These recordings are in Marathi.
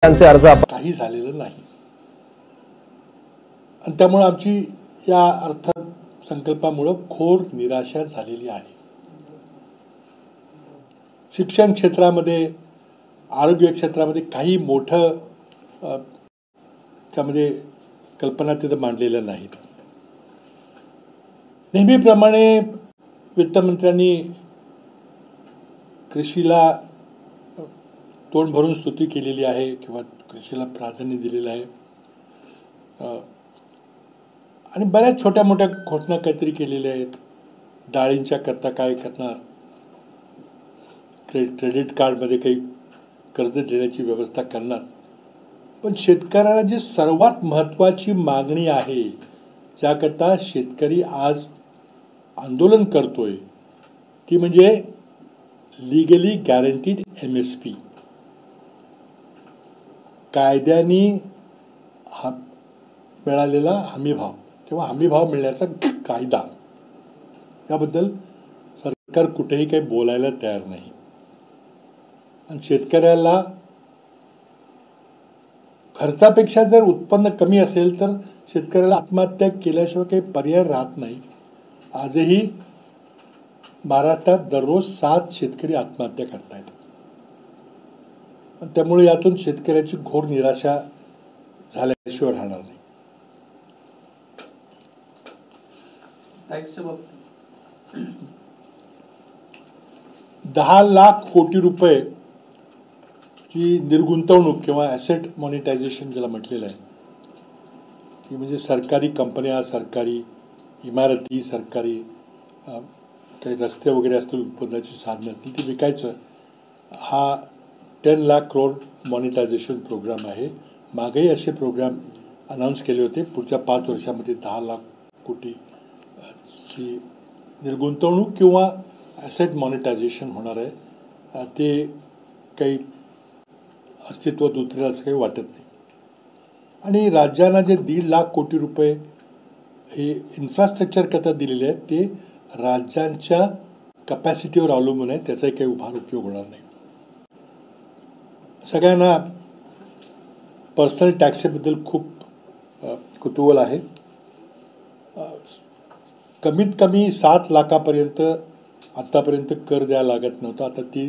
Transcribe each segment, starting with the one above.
त्यांचे अर्ज काही झालेलं नाही आणि त्यामुळे आमची या अर्थसंकल्पामुळे घोर निराशा झालेली आहे. शिक्षण क्षेत्रामध्ये, आरोग्य क्षेत्रामध्ये काही मोठं त्यामध्ये कल्पना तिथं मांडलेल्या नाहीत. नेहमीप्रमाणे वित्तमंत्र्यांनी कृषीला तोंड भरून स्तुती केलेली आहे किंवा कृषीला प्राधान्य दिलेलं आहे आणि बऱ्याच छोट्या मोठ्या घोषणा काहीतरी केलेल्या आहेत. डाळींच्या करता काय करणार, क्रेडिट कार्डमध्ये काही कर्ज देण्याची व्यवस्था करणार. पण शेतकऱ्याला जी सर्वात महत्त्वाची मागणी आहे, ज्याकरता शेतकरी आज आंदोलन करतोय, ती म्हणजे लिगली गॅरंटीड MSP, कायद्याने मिळालेला हमीभाव किंवा हमीभाव मिळण्याचा कायदा. याबद्दल सरकार कुठेही काही बोलायला तयार नाही आणि शेतकऱ्याला खर्चापेक्षा जर उत्पन्न कमी असेल तर शेतकऱ्याला आत्महत्या केल्याशिवाय काही पर्याय राहत नाही. आजही महाराष्ट्रात दररोज 7 शेतकरी आत्महत्या करतायत. त्यामुळे यातून शेतकऱ्याची घोर निराशा झाल्याशिवाय राहणार नाही. 10 लाख कोटी रुपये ची निर्गुंतवणूक किंवा ॲसेट मॉनिटायझेशन ज्याला म्हटलेलं आहे, की म्हणजे सरकारी कंपन्या, सरकारी इमारती, सरकारी काही रस्ते वगैरे असतील, उत्पन्नाची साधनं असतील ती विकायचं, हा 10 लाख करोड मॉनिटायझेशन प्रोग्राम आहे. मागेही असे प्रोग्राम अनाऊन्स केले होते. पुढच्या 5 वर्षामध्ये 10 लाख कोटीची निर्गुंतवणूक किंवा ॲसेट मॉनिटायझेशन होणार आहे. ते काही अस्तित्वात उतरेल असं काही वाटत नाही. आणि राज्यांना जे 1.5 लाख कोटी रुपये हे इन्फ्रास्ट्रक्चर करता दिलेले आहेत, ते राज्यांच्या कपॅसिटीवर अवलंबून आहे. त्याचाही काही उभार उपयोग होणार नाही. सगळ्यांना पर्सनल टॅक्सबद्दल खूप कुतूहल आहे. कमीत कमी 7 लाखापर्यंत आतापर्यंत कर द्यायला लागत नव्हता. आता ती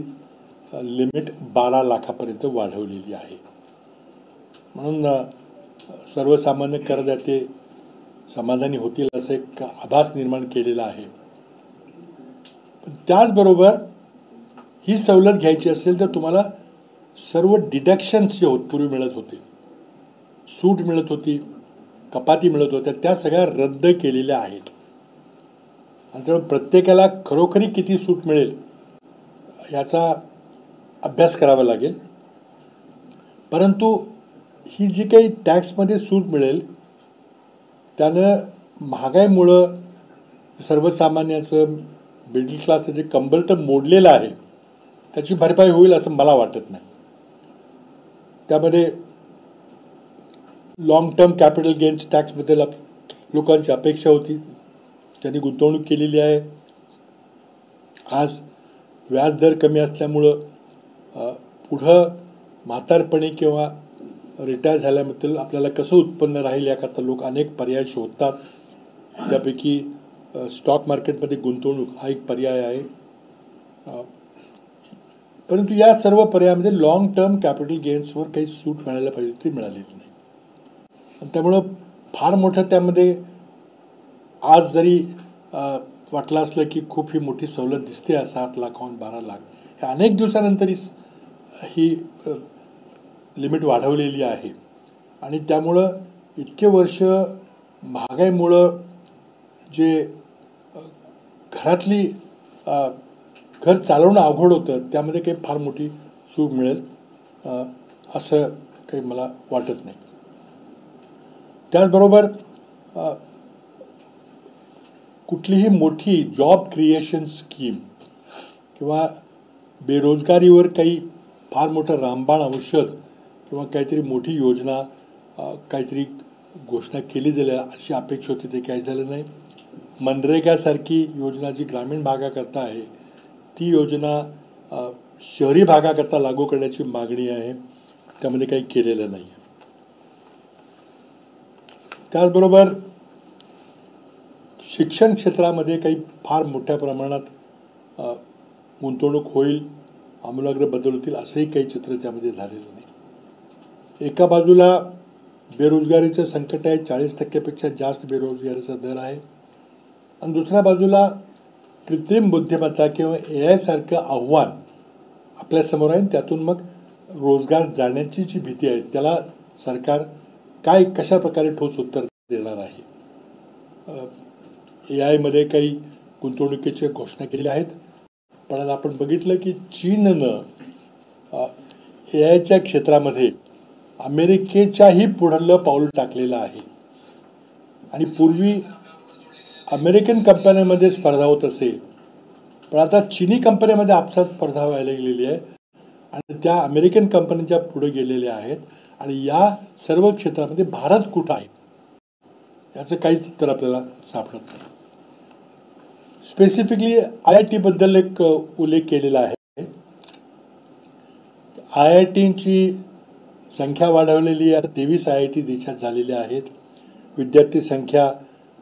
लिमिट 12 लाखापर्यंत वाढवलेली आहे. म्हणून सर्वसामान्य करदाते समाधानी होतील असं एक आभास निर्माण केलेला आहे. पण त्याचबरोबर ही सवलत घ्यायची असेल तर तुम्हाला सर्व डिडक्शन्स जे पूर्वी मिळत होते, सूट मिळत होती, कपाती मिळत होत्या, त्या सगळ्या रद्द केलेल्या आहेत. आणि त्यामुळे प्रत्येकाला खरोखरी किती सूट मिळेल याचा अभ्यास करावा लागेल. परंतु ही जी काही टॅक्समध्ये सूट मिळेल त्यानं महागाईमुळं सर्वसामान्याचं, मिडल क्लासचं जे कंबरट मोडलेलं आहे त्याची भरपाई होईल असं मला वाटत नाही. त्यामध्ये लॉंग टर्म कॅपिटल गेन्स टॅक्सबद्दल लोकांची अपेक्षा होती, त्यांनी गुंतवणूक केलेली आहे. आज व्याजदर कमी असल्यामुळं पुढं म्हातारपणी किंवा रिटायर झाल्याबद्दल आपल्याला कसं उत्पन्न राहील याकरता लोक अनेक पर्याय शोधतात. त्यापैकी स्टॉक मार्केटमध्ये गुंतवणूक हा एक पर्याय आहे. परंतु या सर्व पर्यायामध्ये लॉंग टर्म कॅपिटल गेन्सवर काही सूट मिळायला पाहिजे, ती मिळालेली नाही. आणि त्यामुळं फार मोठं त्यामध्ये आज जरी वाटलं असलं की खूप ही मोठी सवलत दिसते, 7 लाखाहून 12 लाख, हे अनेक दिवसानंतर ही लिमिट वाढवलेली आहे. आणि त्यामुळं इतके वर्ष महागाईमुळं जे घरातली घर चालवणं अवघड होतं, त्यामध्ये काही फार मोठी सूट मिळेल असं काही मला वाटत नाही. त्याचबरोबर कुठलीही मोठी जॉब क्रिएशन स्कीम किंवा बेरोजगारीवर काही फार मोठं रामबाण औषध किंवा काहीतरी मोठी योजना, काहीतरी घोषणा केली जाईल अशी अपेक्षा होती, ते काही झालं नाही. मनरेगासारखी योजना जी ग्रामीण भागाकरता आहे, ती योजना शहरी भागाकरता लागू करण्याची मागणी आहे. त्यामध्ये काही केलेलं नाही. त्याचबरोबर शिक्षण क्षेत्रामध्ये काही फार मोठ्या प्रमाणात गुंतवणूक होईल, आमूलाग्र बदल होतील असंही काही चित्र त्यामध्ये झालेलं नाही. एका बाजूला बेरोजगारीचं संकट आहे, 40% जास्त बेरोजगारीचा दर आहे, आणि दुसऱ्या बाजूला कृत्रिम बुद्धिमत्ता किंवा AI सारखं आव्हान आपल्यासमोर आहे. त्यातून मग रोजगार जाण्याची जी भीती आहे त्याला सरकार कशा प्रकारे ठोस उत्तर देणार आहे. AI मध्ये काही गुंतवणुकीच्या घोषणा केलेल्या आहेत, पण आज आपण बघितलं की चीननं AIच्या क्षेत्रामध्ये अमेरिकेच्याही पुढलं पाऊल टाकलेलं आहे. आणि पूर्वी अमेरिकन कंपन्यांमध्ये स्पर्धा होत असेल, पण आता चीनी कंपन्यांमध्ये आपसात स्पर्धा व्हायला गेलेली आहे आणि त्या अमेरिकन कंपन्यांच्या पुढे गेलेल्या आहेत. आणि या सर्व क्षेत्रामध्ये भारत कुठं आहे याचं काहीच उत्तर आपल्याला सापडत नाही. स्पेसिफिकली IIT बद्दल एक उल्लेख केलेला आहे. IITची संख्या वाढवलेली आहे. 23 IIT देशात झालेल्या आहेत. विद्यार्थी संख्या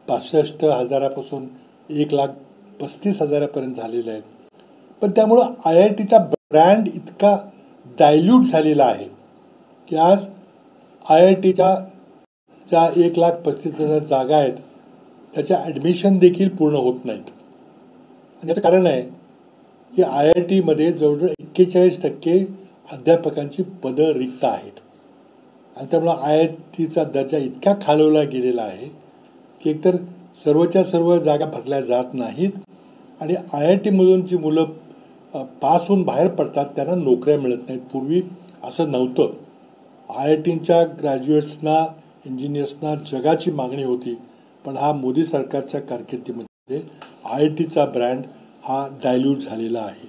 65,000पासून 1,35,000पर्यंत झालेल्या आहेत. पण त्यामुळं IITचा ब्रँड इतका डायल्यूट झालेला आहे की आज IITच्या ज्या 1,35,000 जागा आहेत त्याच्या ॲडमिशन देखील पूर्ण होत नाहीत. आणि याचं कारण आहे की IIT मध्ये जवळजवळ 41% अध्यापकांची पदं रिक्त आहेत. आणि त्यामुळं IITचा दर्जा इतका खालवला गेलेला आहे की एकतर सर्वच्या सर्व जागा भरल्या जात नाहीत आणि IIT मधून जी मुलं पास होऊन बाहेर पडतात त्यांना नोकऱ्या मिळत नाहीत. पूर्वी असं नव्हतं. IITच्या ग्रॅज्युएट्सना, इंजिनियर्सना जगाची मागणी होती. पण हा मोदी सरकारच्या कारकिर्दीमध्ये IITचा ब्रँड हा डायल्यूट झालेला आहे.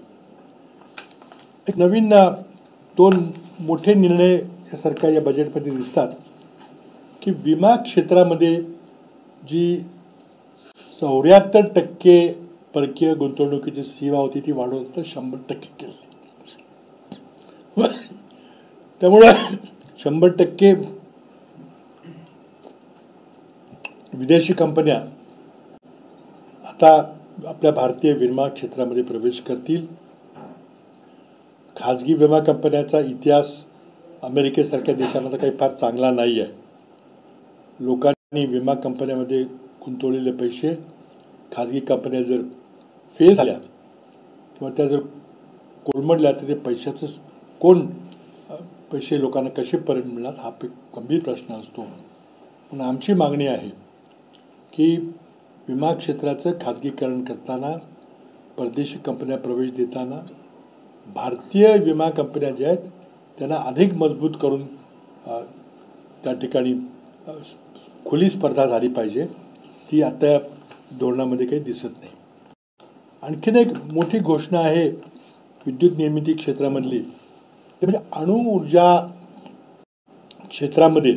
एक नवीन 2 मोठे निर्णय सरकार या बजेटमध्ये दिसतात की विमा क्षेत्रामध्ये जी 74% परकीय गुंतवणुकीची सीमा होती ती वाढवून 100% केली. त्यामुळे 100% विदेशी कंपन्या आता आपल्या भारतीय विमा क्षेत्रामध्ये प्रवेश करतील. खाजगी विमा कंपन्याचा इतिहास अमेरिकेसारख्या देशामध्ये काही फार चांगला नाही आहे. लोकांनी विमा कंपन्यामध्ये गुंतवलेले पैसे खाजगी कंपन्या जर फेल झाल्या किंवा त्या जर कोलमडल्या तर ते पैशाचं कोण पैसे लोकांना कसे परत मिळणार हा गंभीर प्रश्न असतो. म्हणून आमची मागणी आहे की विमा क्षेत्राचं खाजगीकरण करताना, परदेशी कंपन्या प्रवेश देताना भारतीय विमा कंपन्या ज्या आहेत त्यांना अधिक मजबूत करून त्या ठिकाणी खुली स्पर्धा झाली पाहिजे. ती आता धोरणामध्ये काही दिसत नाही. आणखीन एक मोठी घोषणा आहे विद्युत निर्मिती क्षेत्रामधली, ते म्हणजे अणुऊर्जा क्षेत्रामध्ये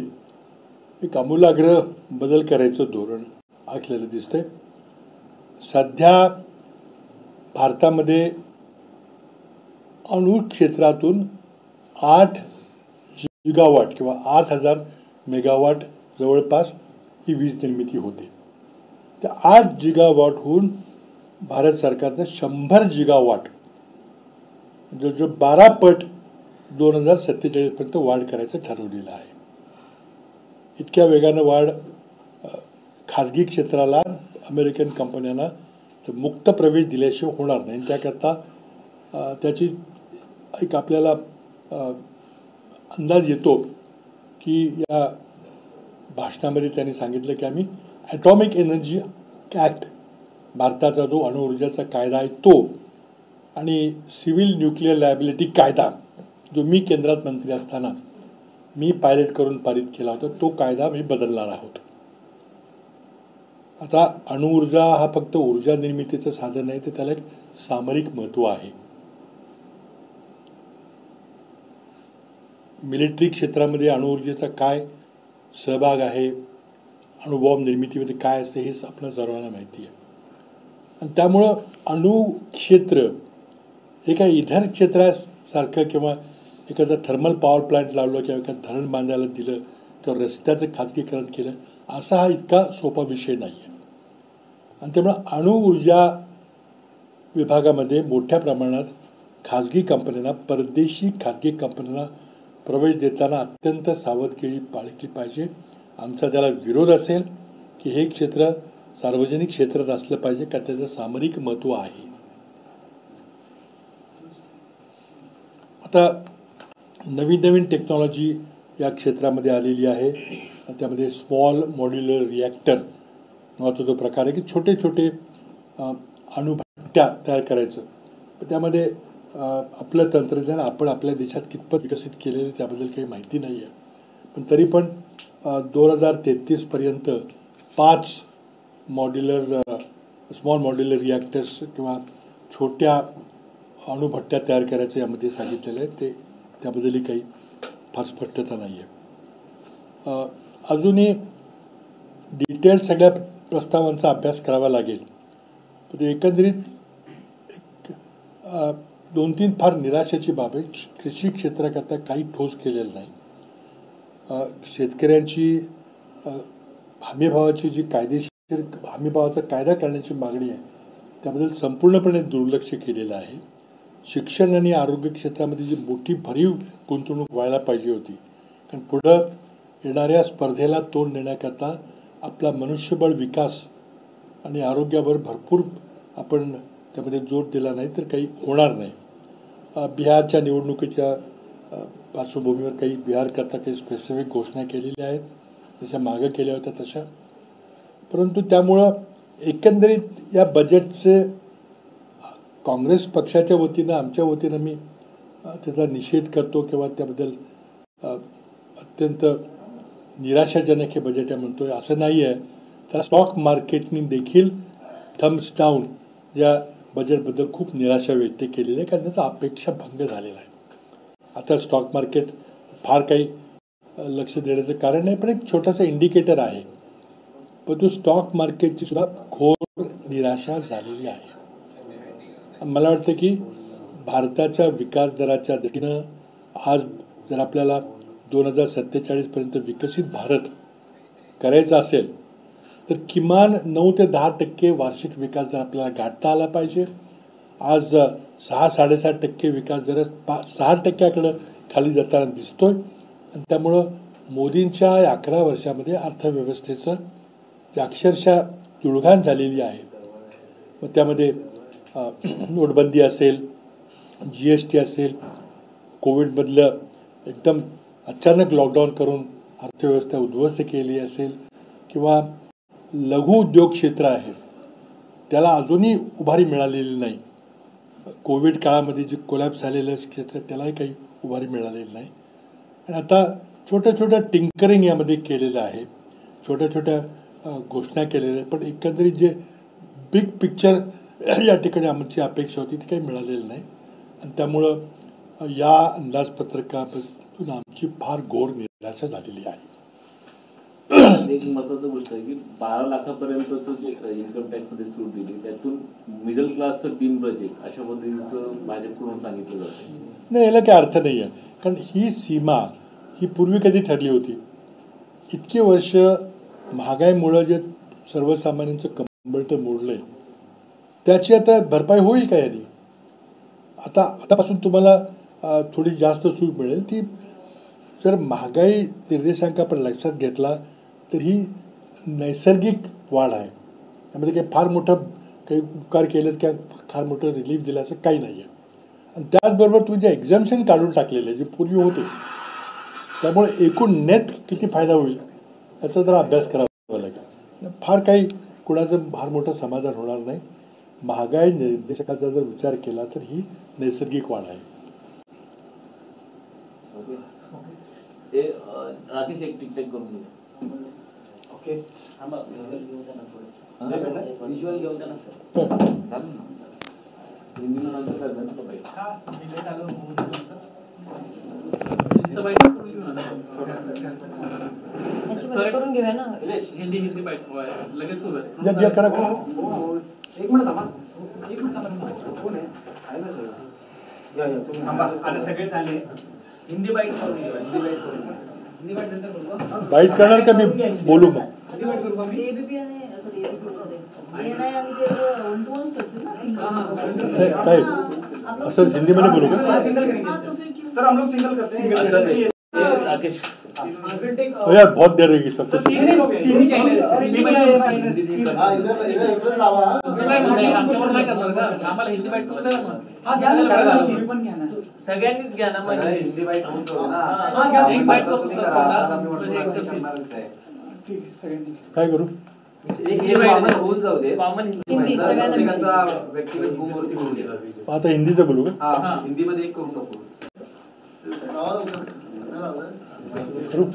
एक आमूलाग्र बदल करायचं धोरण आखलेलं दिसतंय. सध्या भारतामध्ये अणु क्षेत्रातून 8 जिगावॉट किंवा 8,000 मेगावॉट जवळपास ही वीज निर्मिती होते. त्या 8 जिगावॉटहून भारत सरकारनं 100 जिगावॉट जो 12 पट 2047पर्यंत वाढ करायचं ठरवलेलं आहे. इतक्या वेगानं वाढ खाजगी क्षेत्राला, अमेरिकन कंपन्यांना मुक्त प्रवेश दिल्याशिवाय होणार नाही. त्याकरता त्याची एक आपल्याला अंदाज येतो की या भाषणामध्ये त्यांनी सांगितलं की आम्ही ॲटॉमिक एनर्जी ॲक्ट, भारताचा जो अणुऊर्जाचा कायदा आहे तो, आणि सिव्हिल न्यूक्लिअर लायबिलिटी कायदा जो मी केंद्रात मंत्री असताना मी पायलट करून पारित केला होता तो कायदा मी बदलणार आहोत. आता अणुऊर्जा हा फक्त ऊर्जा निर्मितीचं साधन नाही, तर त्याला एक सामरिक महत्त्व आहे. मिलिटरी क्षेत्रामध्ये अणुऊर्जेचा काय सहभाग आहे, अणुबॉम्ब निर्मितीमध्ये काय असते हे आपल्या सर्वांना माहिती आहे. आणि त्यामुळं अणुक्षेत्र हे काय इतर क्षेत्रासारखं किंवा एखादा थर्मल पॉवर प्लांट लावलं किंवा एखादं धरण बांधायला दिलं किंवा रस्त्याचं खाजगीकरण केलं असा हा इतका सोपा विषय नाही आहे. आणि त्यामुळे अणुऊर्जा विभागामध्ये मोठ्या प्रमाणात खाजगी कंपन्यांना, परदेशी खाजगी कंपन्यांना प्रवेश देताना अत्यंत सावधगिरी बाळगली पाहिजे. आमचा त्याला विरोध असेल की हे क्षेत्र सार्वजनिक क्षेत्रात असलं पाहिजे का त्याचं सामरिक महत्त्व आहे. आता नवीन नवीन टेक्नॉलॉजी या क्षेत्रामध्ये आलेली आहे. त्यामध्ये स्मॉल मॉड्युलर रिॲक्टर नावाचा जो प्रकार आहे की छोटे छोटे अणुभट्ट्या तयार करायचं. त्यामध्ये आपलं तंत्रज्ञान आपण आपल्या देशात कितपत विकसित केलेलं त्याबद्दल काही माहिती नाही आहे. पण तरी पण 2033पर्यंत 5 स्मॉल मॉड्युलर रिॲक्टर्स किंवा छोट्या अणुभट्ट्या तयार करायचं यामध्ये सांगितलेलं आहे. त्याबद्दलही काही फार स्पष्टता नाही आहे. अजूनही डिटेल सगळ्या प्रस्तावांचा अभ्यास करावा लागेल. पण एकंदरीत 2-3 फार निराशेची बाब आहे. कृषी क्षेत्राकरता काही ठोस केलेलं नाही. शेतकऱ्यांची हमीभावाची जी कायदेशीर हमीभावाचा कायदा करण्याची मागणी आहे त्याबद्दल संपूर्णपणे दुर्लक्ष केलेलं आहे. शिक्षण आणि आरोग्य क्षेत्रामध्ये जी मोठी भरीव गुंतवणूक व्हायला पाहिजे होती, कारण पुढं येणाऱ्या स्पर्धेला तोंड देण्याकरता आपला मनुष्यबळ विकास आणि आरोग्यावर भरपूर आपण त्यामध्ये जोर दिला नाही तर काही होणार नाही. बिहारच्या निवडणुकीच्या पार्श्वभूमीवर काही बिहारकरता काही स्पेसिफिक घोषणा केलेल्या आहेत, जशा मागं केल्या होत्या तशा. परंतु त्यामुळं एकंदरीत या बजेटचे काँग्रेस पक्षाच्या वतीनं, आमच्या वतीनं मी त्याचा निषेध करतो किंवा त्याबद्दल अत्यंत निराशाजनक हे बजेट आहे म्हणतोय असं नाही आहे. त्याला स्टॉक मार्केटनी देखील थम्स डाऊन या बजेटबद्दल खूप निराशा व्यक्त केलेली आहे, कारण त्याचा अपेक्षा भंग झालेला आहे. आता स्टॉक मार्केट फार काही लक्ष देण्याचं कारण नाही, पण एक छोटासा इंडिकेटर आहे. पण तो स्टॉक मार्केटची सुद्धा घोर निराशा झालेली आहे. मला वाटतं की भारताच्या विकास दराच्या दृष्टीनं आज जर आपल्याला 2047पर्यंत विकसित भारत करायचा असेल तर किमान 9 ते 10% वार्षिक विकास दर आपल्याला गाठता आला पाहिजे. आज 6-7.5% विकास दर 6% खाली जाताना दिसतोय. आणि त्यामुळं मोदींच्या 11 वर्षामध्ये अर्थव्यवस्थेचं अक्षरशः तुळघाण झालेली आहे. मग त्यामध्ये नोटबंदी असेल, GST असेल, कोविडमधलं एकदम अचानक लॉकडाऊन करून अर्थव्यवस्था उद्ध्वस्त केली असेल, किंवा लघु उद्योग क्षेत्र आहे त्याला अजूनही उभारी मिळालेली नाही. कोविड काळामध्ये जे कोलॅप्स झालेलं क्षेत्र त्यालाही काही उभारी मिळालेली नाही. आणि आता छोट्या छोट्या टिंकरिंग यामध्ये केलेलं आहे, छोट्या छोट्या घोषणा केलेल्या आहेत, पण एकंदरीत जे बिग पिक्चर या ठिकाणी आमची अपेक्षा होती ती काही मिळालेली नाही. आणि त्यामुळं या अंदाजपत्रकातून आमची फार घोर निराशा झालेली आहे. एक महत्वाची गोष्ट आहे की 12 लाखापर्यंतचं जे इन्कम टॅक्समध्ये सूट दिली त्यातून मिडल क्लासचं टीम बजेट अशा पद्धतीचं भाजपकडून सांगितलं जातं. नाही, याला काही अर्थ नाही आहे, कारण ही सीमा ही पूर्वी कधी ठरली होती. इतकी वर्ष महागाईमुळं जे सर्वसामान्यांचं कंबरटं मोडलंय त्याची आता भरपाई होईल का याने? आतापासून तुम्हाला थोडी जास्त सूट मिळेल. ती जर महागाई निर्देशांक आपण लक्षात घेतला तर ही नैसर्गिक वाढ आहे. त्यामध्ये काही फार मोठं काही उपकार केलेत किंवा फार मोठं रिलीफ दिल्याचं काही नाही आहे. आणि त्याचबरोबर तुम्ही जे एक्झम्पशन काढून टाकलेले जे पूर्वी होते त्यामुळे एकूण नेट किती फायदा होईल याचा जरा अभ्यास करावा लागेल. फार काही कुणाचं फार मोठं समाधान होणार नाही. महागाई निर्देशकाचा जर विचार केला तर ही नैसर्गिक वाढ आहे. राकेश एक टिकटॅक करून घेऊ. ओके विज्युअल घेऊन द्या ना सर. हिंदीला नंतर करणार तुला पाहिजे करून घेऊया ना. हिंदी पाहिजे लगेच करा. एक मिनिट थांबा. कोण आहे? आहे ना सर. या तुम्ही थांबा. आता सगळेच आले. हिंदी बाईट करून घेऊ, हिंदी बाईट करून घेऊ. हिंदी बाईट नंतर बोलू का? बाईट करणार का मी बोलू मग? हिंदी बाईट करू का मी? ABP आणि sorry, ABP मध्ये. ANI आणि ते one-to-one करतील ना? नाही, काय असं हिंदीमध्ये बोलू का? हाँ, सिंगल हाँ, करेंगे तो फिर क्यों? सर हम लोग सिंगल करते हैं राकेश हो यार बहुत देर रहेगी सबसे तीन ही चॅनल और हिंदी मध्ये हाँ इधर इकडे लावा. आमच्यावर नाही करणार का? आम्हाला हिंदी बाईट करून द्या ना मग. हा घ्या ना मॅडम, तुम्ही पण घ्या ना. सगळ्यांनीच घ्या ना मग. हिंदी बाईट करून करू ना. हा, घ्या. एक बाईट करून तुम्ही सर करा. सोडा. आता मी म्हणजे एक करतील. करणारच आहे. ठीक आहे, सगळ्यांनी. काय करू? एक कॉमन होऊन जाऊ दे. कॉमन हिंदी हिंदी, नंतर सगळ्यांना प्रत्येकाचा व्यक्तिगत गुणवरती होऊन दे. आता हिंदीचं बोलू का? हा हिंदीमध्ये एक करून टाकू. करूं?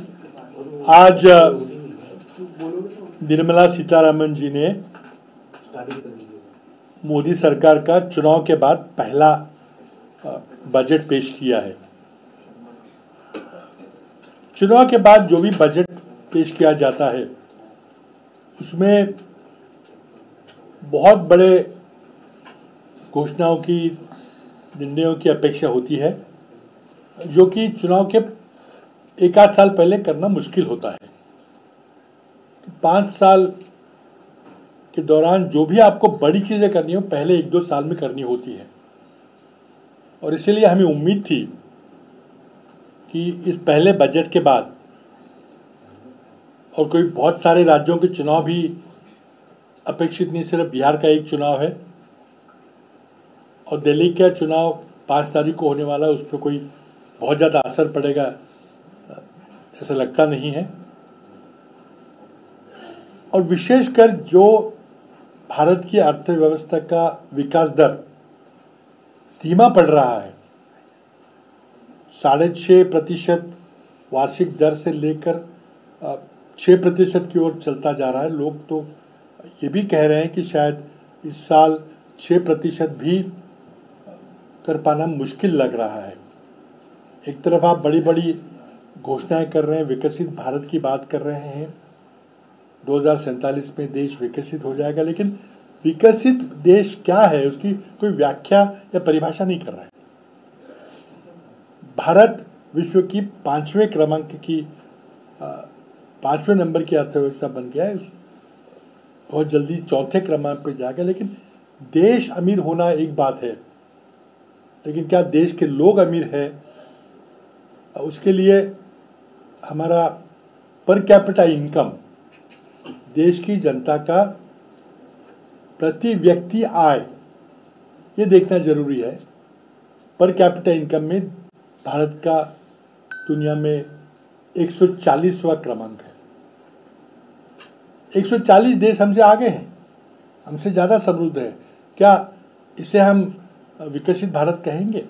आज निर्मला सीतारमण जी ने मोदी सरकार का चुनाव के बाद पहला बजट पेश किया है। चुनाव के बाद जो भी बजट पेश किया जाता है उसमें बहुत बड़े घोषणाओं की, निर्णयों की अपेक्षा होती है जो कि चुनाव के एक आध साल पहले करना मुश्किल होता है। 5 साल के दौरान जो भी आपको बड़ी चीज़ें करनी हो पहले 1-2 साल में करनी होती है और इसीलिए हमें उम्मीद थी कि इस पहले बजट के बाद, और कोई बहुत सारे राज्यों के चुनाव भी अपेक्षित नहीं, सिर्फ बिहार का एक चुनाव है और दिल्ली का चुनाव 5 तारीख को होने वाला है, उस पर कोई बहुत ज़्यादा असर पड़ेगा ऐसा लगता नहीं है। और विशेषकर जो भारत की अर्थव्यवस्था का विकास दर धीमा पड़ रहा है, 6.5% वार्षिक दर से लेकर 6% की ओर चलता जा रहा है। लोग तो ये भी कह रहे हैं कि शायद इस साल 6% भी कर पाना मुश्किल लग रहा है। एक तरफ आप बड़ी बड़ी घोषणाएं कर रहे हैं, विकसित भारत की बात कर रहे हैं, 2047 में देश विकसित हो जाएगा, लेकिन विकसित देश क्या है उसकी कोई व्याख्या या परिभाषा नहीं कर रहा है। भारत विश्व की 5वें क्रमांक की 5वें नंबर की अर्थव्यवस्था बन गया है, बहुत जल्दी 4थे क्रमांक पे जाएगा। लेकिन देश अमीर होना एक बात है, लेकिन क्या देश के लोग अमीर है? उसके लिए हमारा पर कैपिटा इनकम, देश की जनता का प्रति व्यक्ति आय, ये देखना जरूरी है। पर कैपिटा इनकम में भारत का दुनिया में 140वां क्रमांक है। 140 देश हमसे आगे हैं, हमसे ज़्यादा समृद्ध है। क्या इसे हम विकसित भारत कहेंगे?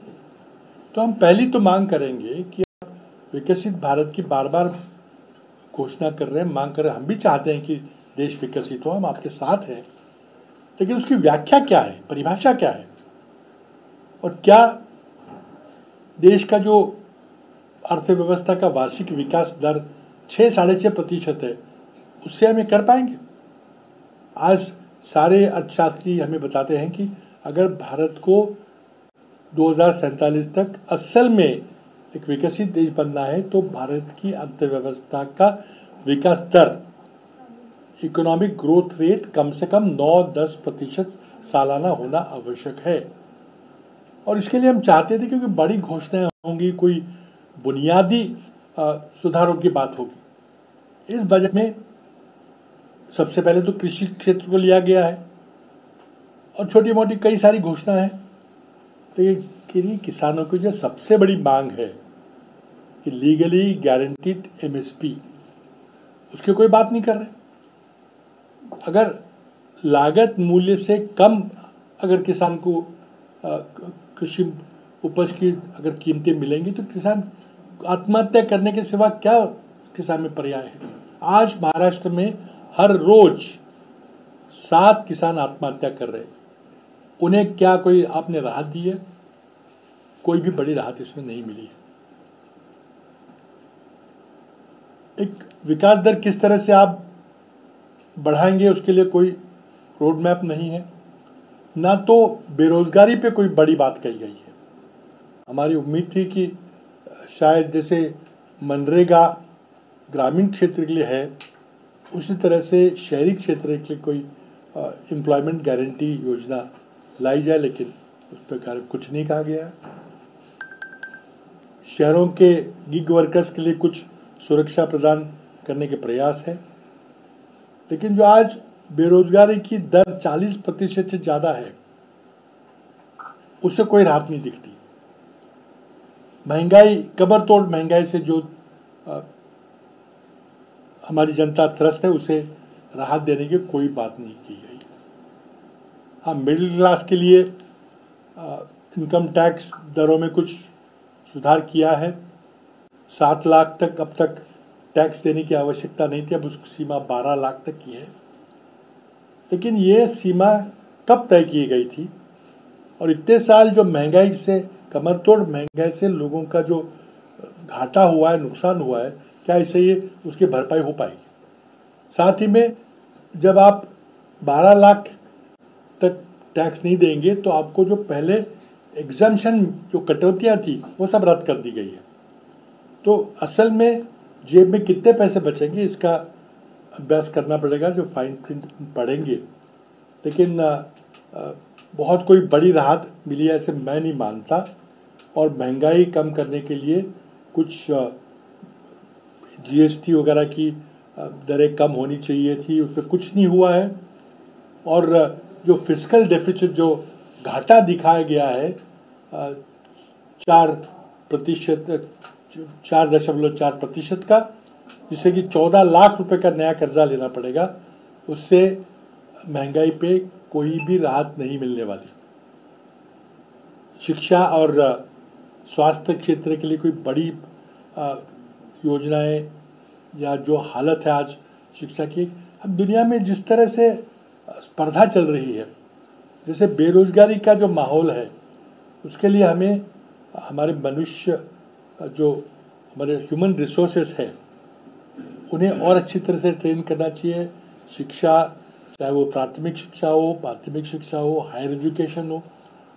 तो हम पहली तो मांग करेंगे कि विकसित भारत की बार बार घोषणा कर रहे हैं, मांग कर रहे हैं, हम भी चाहते हैं कि देश विकसित हो, हम आपके साथ हैं, लेकिन उसकी व्याख्या क्या है, परिभाषा क्या है? और क्या देश का जो अर्थव्यवस्था का वार्षिक विकास दर 6-6.5% है, उससे हम ये कर पाएंगे? आज सारे अर्थशास्त्री हमें बताते हैं कि अगर भारत को 2047 तक असल में एक विकसित देश बनना है तो भारत की अर्थव्यवस्था का विकास दर, इकोनॉमिक ग्रोथ रेट कम से कम 9-10% सालाना होना आवश्यक है। और इसके लिए हम चाहते थे क्योंकि बड़ी घोषणाएं होंगी, कोई बुनियादी सुधारों की बात होगी। इस बजट में सबसे पहले तो कृषि क्षेत्र को लिया गया है और छोटी मोटी कई सारी घोषणाएं हैं। तो ये किसानों की जो सबसे बड़ी मांग है कि लीगली गारंटीड एमएसपी, उसकी कोई बात नहीं कर रहे। अगर लागत मूल्य से कम अगर किसान को कृषि उपज की अगर कीमतें मिलेंगी तो किसान आत्महत्या करने के सिवा क्या किसान में पर्याय है? आज महाराष्ट्र में हर रोज 7 किसान आत्महत्या कर रहे हैं। उन्हें क्या कोई आपने राहत दी है? कोई भी बड़ी राहत इसमें नहीं मिली है। एक विकास दर किस तरह से आप बढ़ाएंगे उसके लिए कोई रोड मैप नहीं है, ना तो बेरोजगारी पे कोई बड़ी बात कही गई है। हमारी उम्मीद थी कि शायद जैसे मनरेगा ग्रामीण क्षेत्र के लिए है, उसी तरह से शहरी क्षेत्र के लिए कोई एम्प्लॉयमेंट गारंटी योजना लाई जाए, लेकिन उस पर कुछ नहीं कहा गया। शहरों के गिग वर्कर्स के लिए कुछ सुरक्षा प्रदान करने के प्रयास है, लेकिन जो आज बेरोजगारी की दर 40% से ज़्यादा है, उससे कोई राहत नहीं दिखती। महंगाई, कबर तोड़ महंगाई से जो हमारी जनता त्रस्त है, उसे राहत देने की कोई बात नहीं की गई। हाँ, मिडिल क्लास के लिए इनकम टैक्स दरों में कुछ सुधार किया है। 7 लाख तक अब तक टैक्स देने की आवश्यकता नहीं थी, अब उसकी सीमा 12 लाख तक की है। लेकिन ये सीमा कब तय की गई थी? और इतने साल जो महंगाई से, कमर तोड़ महंगाई से लोगों का जो घाटा हुआ है, नुकसान हुआ है, क्या इससे ये उसकी भरपाई हो पाएगी? साथ ही में जब आप 12 लाख तक टैक्स नहीं देंगे तो आपको जो पहले एग्जम्पशन, जो कटौतियाँ थी, वो सब रद्द कर दी गई है। तो असल में जेब में कितने पैसे बचेंगे, इसका अभ्यास करना पड़ेगा, जो फाइन प्रिंट पढ़ेंगे। लेकिन बहुत कोई बड़ी राहत मिली है ऐसे मैं नहीं मानता। और महंगाई कम करने के लिए कुछ जीएसटी वगैरह की दरें कम होनी चाहिए थी, उस पर कुछ नहीं हुआ है। और जो फिस्कल डेफिसिट, जो घाटा दिखाया गया है 4.4% का, जिससे कि 14 लाख रुपए का नया कर्जा लेना पड़ेगा, उससे महंगाई पे कोई भी राहत नहीं मिलने वाली। शिक्षा और स्वास्थ्य क्षेत्र के लिए कोई बड़ी योजनाएं या जो हालत है आज शिक्षा की, अब दुनिया में जिस तरह से स्पर्धा चल रही है, जैसे बेरोजगारी का जो माहौल है, उसके लिए हमें हमारे मनुष्य, जो हमारे ह्यूमन रिसोर्सेस है, उन्हें और अच्छी तरह से ट्रेन करना चाहिए। शिक्षा, चाहे वो प्राथमिक शिक्षा हो, माध्यमिक शिक्षा हो, हायर एजुकेशन हो,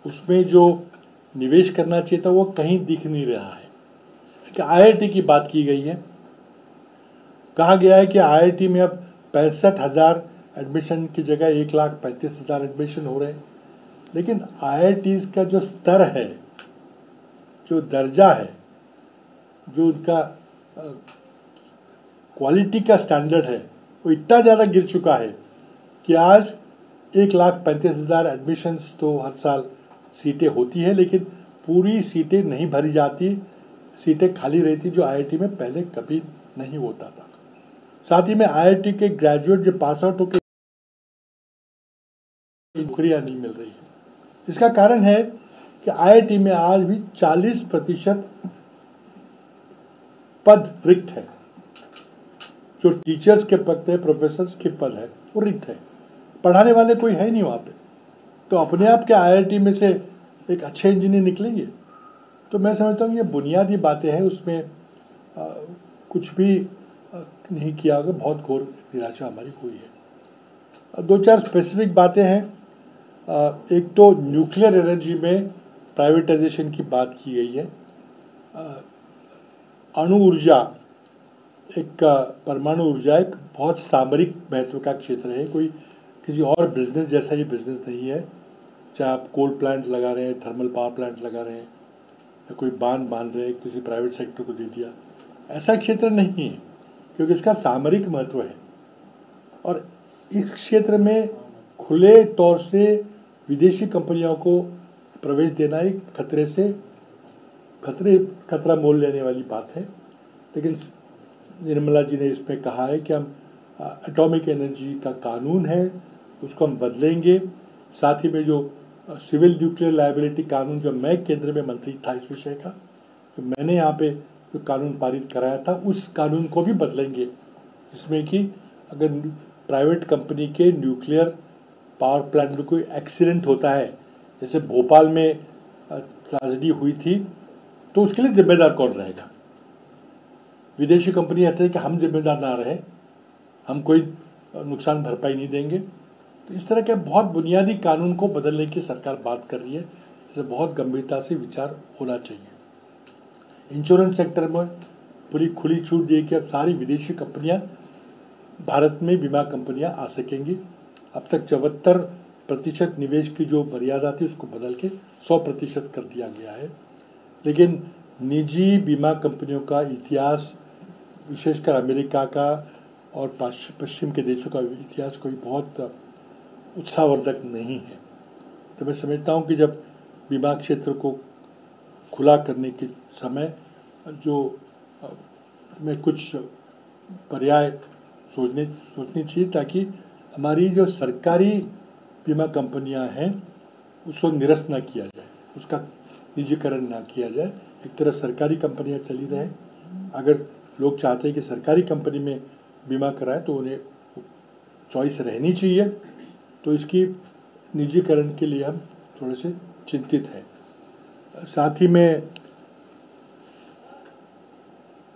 उसमें जो निवेश करना चाहिए था वो कहीं दिख नहीं रहा है। कि आईआईटी की बात की गई है, कहा गया है कि आईआईटी में अब 65,000 एडमिशन की जगह 1,35,000 एडमिशन हो रहे हैं। लेकिन आईआईटी का जो स्तर है, जो दर्जा है, जो उनका क्वालिटी का स्टैंडर्ड है, वो इतना ज़्यादा गिर चुका है कि आज 1,35,000 एडमिशन्स तो हर साल सीटें होती है, लेकिन पूरी सीटें नहीं भरी जाती, सीटें खाली रहती, जो आईआईटी में पहले कभी नहीं होता था। साथ ही में आईआईटी के ग्रेजुएट जो पास आउट होकर नौकरियां नहीं मिल रही है। इसका कारण है कि आईआईटी में आज भी 40% पद रिक्त है। जो टीचर्स के पद है, प्रोफेसर्स के पद है, वो रिक्त है, पढ़ाने वाले कोई है नहीं वहाँ पे। तो अपने आप के आईआईटी में से एक अच्छे इंजीनियर निकलेंगे? तो मैं समझता हूँ ये बुनियादी बातें हैं, उसमें कुछ भी नहीं किया होगा। बहुत घोर निराशा हमारी हुई है। 2-4 स्पेसिफिक बातें हैं। एक तो न्यूक्लियर एनर्जी में प्राइवेटाइजेशन की बात की गई है। अणु ऊर्जा, एक परमाणु ऊर्जा एक बहुत सामरिक महत्व का क्षेत्र है। कोई किसी और बिजनेस जैसा ये बिजनेस नहीं है। चाहे आप कोल प्लांट लगा रहे हैं, थर्मल पावर प्लांट लगा रहे हैं, या कोई बांध बांध रहे हैं, किसी प्राइवेट सेक्टर को दे दिया, ऐसा क्षेत्र नहीं है, क्योंकि इसका सामरिक महत्व है। और इस क्षेत्र में खुले तौर से विदेशी कंपनियों को प्रवेश देना एक खतरा मोल लेने वाली बात है। लेकिन निर्मला जी ने इसमें कहा है कि हम एटॉमिक एनर्जी का कानून है, उसको हम बदलेंगे। साथ ही में जो सिविल न्यूक्लियर लायबिलिटी कानून, जब मैं केंद्र में मंत्री था इस विषय का, तो मैंने यहाँ पे जो कानून पारित कराया था, उस कानून को भी बदलेंगे, जिसमें कि अगर प्राइवेट कंपनी के न्यूक्लियर पावर प्लांट में कोई एक्सीडेंट होता है, जैसे भोपाल में ट्रेजेडी हुई थी, तो उसके लिए जिम्मेदार कौन रहेगा? विदेशी कंपनी कहते हैं कि हम जिम्मेदार ना रहे, हम कोई नुकसान भरपाई नहीं देंगे। तो इस तरह के बहुत बुनियादी कानून को बदलने की सरकार बात कर रही है, इसे बहुत गंभीरता से विचार होना चाहिए। इंश्योरेंस सेक्टर में पूरी खुली छूट दी कि अब सारी विदेशी कंपनियां भारत में बीमा कंपनियां आ सकेंगी। अब तक 74% निवेश की जो मर्यादा थी उसको बदल के 100% कर दिया गया है। लेकिन निजी बीमा कंपनियों का इतिहास, विशेषकर अमेरिका का और पश्चिम के देशों का इतिहास कोई बहुत उत्साहवर्धक नहीं है। तो मैं समझता हूँ कि जब बीमा क्षेत्र को खुला करने के समय जो में कुछ पर्याय सोचनी चाहिए ताकि हमारी जो सरकारी बीमा कंपनियां हैं उसको निरस्त ना किया जाए, उसका निजीकरण ना किया जाए। एक तरह सरकारी कंपनियां चली रहे। अगर लोग चाहते हैं कि सरकारी कंपनी में बीमा कराए तो उन्हें चॉइस रहनी चाहिए। तो इसकी निजीकरण के लिए हम थोड़े से चिंतित हैं। साथ ही में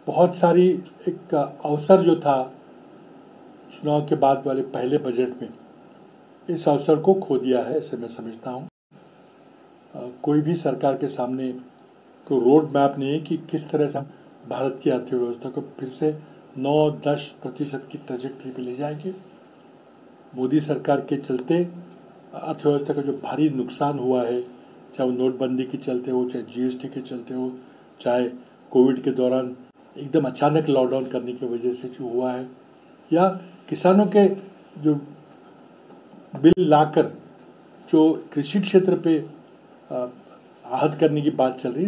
बहुत सारी एक अवसर जो था चुनाव के बाद वाले पहले बजट में, इस अवसर को खो दिया है, ऐसे मैं समझता हूँ। कोई भी सरकार के सामने कोई रोड मैप नहीं है कि किस तरह से हम भारत की अर्थव्यवस्था को फिर से 9-10% की ट्रैजेक्टरी पे ले जाएंगे। मोदी सरकार के चलते अर्थव्यवस्था का जो भारी नुकसान हुआ है, चाहे वो नोटबंदी के चलते हो, चाहे जीएसटी के चलते हो, चाहे कोविड के दौरान एकदम अचानक लॉकडाउन करने की वजह से जो हुआ है, या किसानों के जो बिल लाकर जो कृषि क्षेत्र पे आहत करने की बात चल रही है,